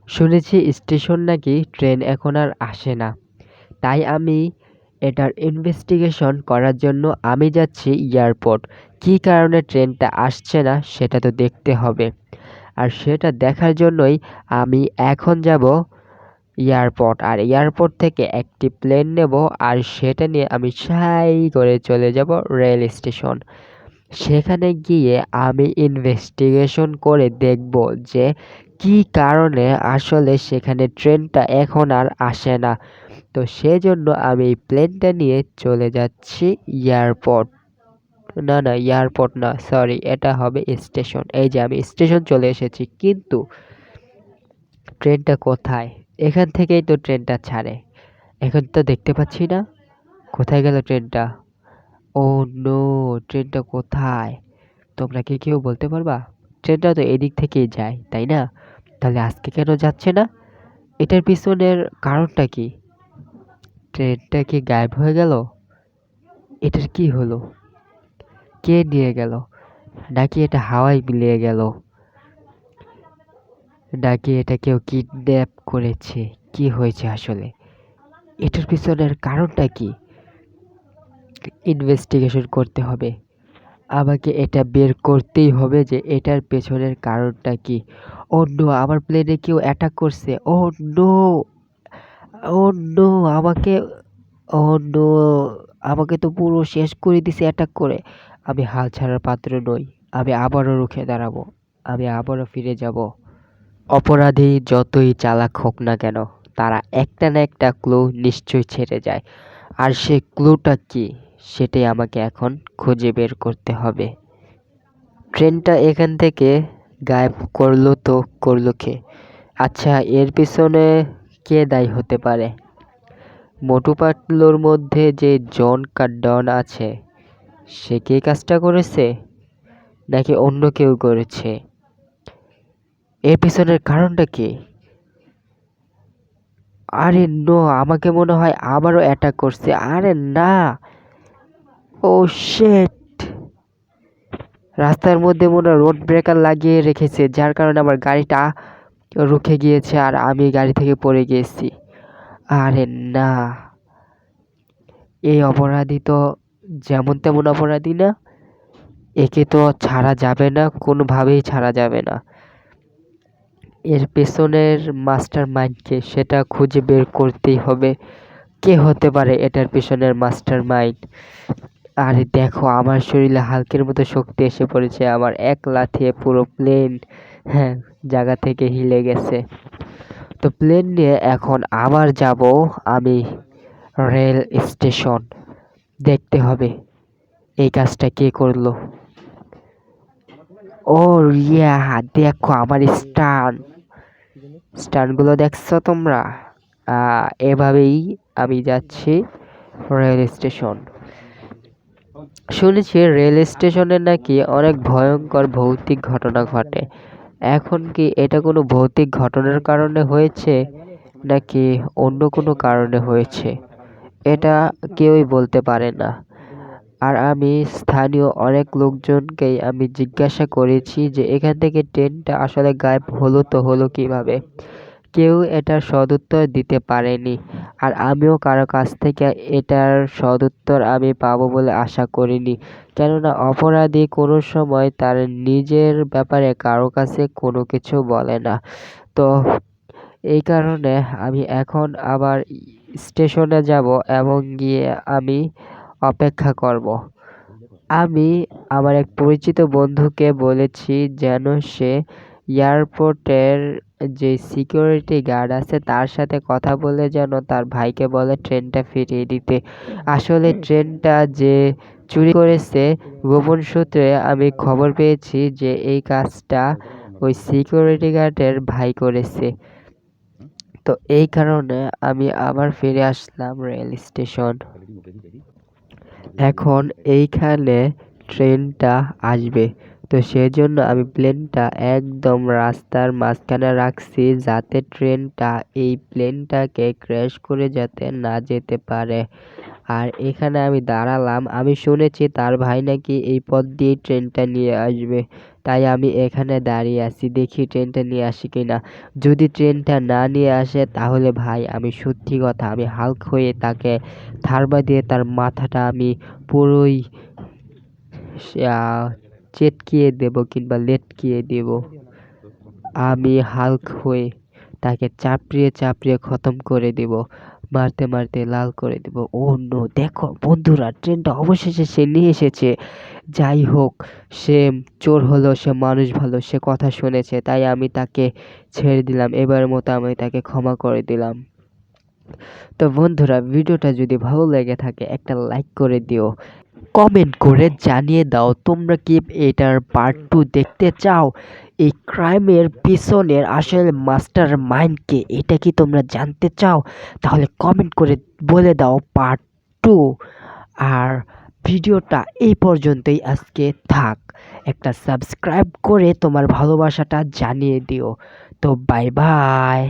শুনেছি স্টেশন নাকি ট্রেন এখন আর আসে না। তাই আমি এটার ইনভেস্টিগেশন করার জন্য আমি যাচ্ছি এয়ারপোর্ট। কী কারণে ট্রেনটা আসছে না সেটা তো দেখতে হবে। আর সেটা দেখার জন্যই আমি এখন যাব এয়ারপোর্ট। আর এয়ারপোর্ট থেকে একটি প্লেন নেব, আর সেটা নিয়ে আমি সাই করে চলে যাব রেল স্টেশন। সেখানে গিয়ে আমি ইনভেস্টিগেশন করে দেখব যে কী কারণে আসলে সেখানে ট্রেনটা এখন আর আসে না। তো সেজন্য আমি এই প্লেনটা নিয়ে চলে যাচ্ছি এয়ারপোর্ট। না, এয়ারপোর্ট না, সরি, এটা হবে স্টেশন। এই যে আমি স্টেশন চলে এসেছি, কিন্তু ট্রেনটা কোথায়? এখান থেকেই তো ট্রেনটা ছাড়ে। এখন তো দেখতে পাচ্ছি না। কোথায় গেল ট্রেনটা? ও নো! ট্রেনটা কোথায়? তোমরা কি কেউ বলতে পারবা? ট্রেনটা তো এদিক থেকেই যায়, তাই না? তাহলে আজকে কেন যাচ্ছে না? এটার পিছনের কারণটা কি? ট্রেনটা কি গায়েব হয়ে গেল? এটার কি হলো? কে নিয়ে গেল? নাকি এটা হাওয়ায় মিলিয়ে গেল? নাকি এটা কেউ কিডন্যাপ করেছে? কি হয়েছে আসলে? এটার পিছনের কারণটা কি? ইনভেস্টিগেশন করতে হবে। আমাকে এটা বের করতেই হবে যে এটার পেছনের কারণটা কি। Oh no! আমার প্লেনে কেউ অ্যাটাক করছে। Oh no! Oh no! Oh no! আমাকে তো পুরো শেষ করে দিছে অ্যাটাক করে। আমি হাল ছাড়ার পাত্র নই। আমি আবারও রুখে দাঁড়াবো। আমি আবারও ফিরে যাব। অপরাধী যতই চালাক হোক না কেন, তারা একটা না একটা ক্লু নিশ্চয়ই ছেড়ে যায়। আর সে ক্লুটা কি, সেটাই আমাকে এখন খুঁজে বের করতে হবে। ট্রেনটা এখান থেকে গায়েব করলো তো করলো কে? আচ্ছা, এর পিছনে কে দায়ী হতে পারে? মোটু পাতলুর মধ্যে যে জন কাড্ডন আছে, সে কি এই কাজটা করেছে? নাকি অন্য কেউ করেছে? এর পিছনের কারণটা কি? আরে নো! আমাকে মনে হয় আবারও অ্যাটাক করছে। আরে না! ও শিট! রাস্তার মধ্যে মনে হয় রোড ব্রেকার লাগিয়ে রেখেছে, যার কারণে আমার গাড়িটা রুখে গিয়েছে আর আমি গাড়ি থেকে পড়ে গিয়েছি। আরে না! এই অপরাধী তো যেমন তেমন অপরাধী না। একে তো ছাড়া যাবে না, কোনোভাবেই ছাড়া যাবে না। এর পেছনের মাস্টার মাইন্ডকে সেটা খুঁজে বের করতেই হবে। কে হতে পারে এটার পেছনের মাস্টার মাইন্ড? আরে দেখো, আমার শরীরে হালকের মতো শক্তি এসে পড়েছে। আমার এক লাথিয়ে পুরো প্লেন, হ্যাঁ, জায়গা থেকে হিলে গেছে। তো প্লেন নিয়ে এখন আবার যাব আমি রেল স্টেশন। দেখতে হবে এই কাজটা কে করলো। ও ইয়া, দেখো আমার স্টানগুলো দেখছো তোমরা? এভাবেই আমি যাচ্ছি রেল স্টেশন। শুনেছি রেল স্টেশনে নাকি অনেক ভয়ঙ্কর ভৌতিক ঘটনা ঘটে। এখন কি এটা কোনো ভৌতিক ঘটনার কারণে হয়েছে, নাকি অন্য কোনো কারণে হয়েছে? এটা কেউই বলতে পারে না। আর আমি স্থানীয় অনেক লোকজনকেই আমি জিজ্ঞাসা করেছি যে এখান থেকে ট্রেনটা আসলে গায়েব হলো তো হলো কিভাবে। কেউ এটার সদুত্তর দিতে পারেনি। আর আমিও কারো কাছ থেকে এটার সদুত্তর আমি পাবো বলে আশা করিনি। কেননা অপরাধী কোনো সময় তার নিজের ব্যাপারে কারো কাছে কোনো কিছু বলে না। তো এই কারণে আমি এখন আবার স্টেশনে যাব এবং গিয়ে আমি অপেক্ষা করব। আমি আমার এক পরিচিত বন্ধুকে বলেছি যেন সে এয়ারপোর্টের যে সিকিউরিটি গার্ড আছে তার সাথে কথা বলে যেন তার ভাইকে বলে ট্রেনটা ফিরিয়ে দিতে। আসলে ট্রেনটা যে চুরি করেছে, গোপন সূত্রে আমি খবর পেয়েছি যে এই কাজটা ওই সিকিউরিটি গার্ডের ভাই করেছে। তো এই কারণে আমি আবার ফিরে আসলাম রেল স্টেশন। এখন এইখানে ট্রেনটা আসবে। তো সেজন্য আমি প্লেনটা একদম রাস্তার মাঝখানে রাখছি, যাতে ট্রেনটা এই প্লেনটাকে ক্র্যাশ করে যাতে না যেতে পারে। আর এখানে আমি দাঁড়ালাম। আমি শুনেছি তার ভাই নাকি এই পথ দিয়েই ট্রেনটা নিয়ে আসবে। তাই আমি এখানে দাঁড়িয়ে আছি, দেখি ট্রেনটা নিয়ে আসে কিনা। যদি ট্রেনটা না নিয়ে আসে তাহলে ভাই আমি সত্যি কথা আমি হাল্ক হয়ে তাকে থার্বা দিয়ে তার মাথাটা আমি পুরোই আহ, চেটকিয়ে দেব কিংবা লেটকিয়ে দেব। আমি হাল্ক হয়ে তাকে চাপড়িয়ে চাপড়িয়ে খতম করে দেব, মারতে মারতে লাল করে দেব। ও নো, দেখো বন্ধুরা, ট্রেনটা অবশেষে সে নিয়ে এসেছে। যাই হোক, সে চোর হলো, সে মানুষ ভালো, সে কথা শুনেছে, তাই আমি তাকে ছেড়ে দিলাম। এবারের মতো আমি তাকে ক্ষমা করে দিলাম। তো বন্ধুরা, ভিডিওটা যদি ভালো লেগে থাকে একটা লাইক করে দিও, কমেন্ট করে জানিয়ে দাও তোমরা কি এটার পার্ট 2 দেখতে চাও। এই ক্রাইমের পিছনের আসল মাস্টার মাইন্ডকে, এটা কি তোমরা জানতে চাও? তাহলে কমেন্ট করে বলে দাও পার্ট 2। আর ভিডিওটা এই পর্যন্তই আজকে থাক। একটা সাবস্ক্রাইব করে তোমার ভালোবাসাটা জানিয়ে দিও। তো বাই বাই।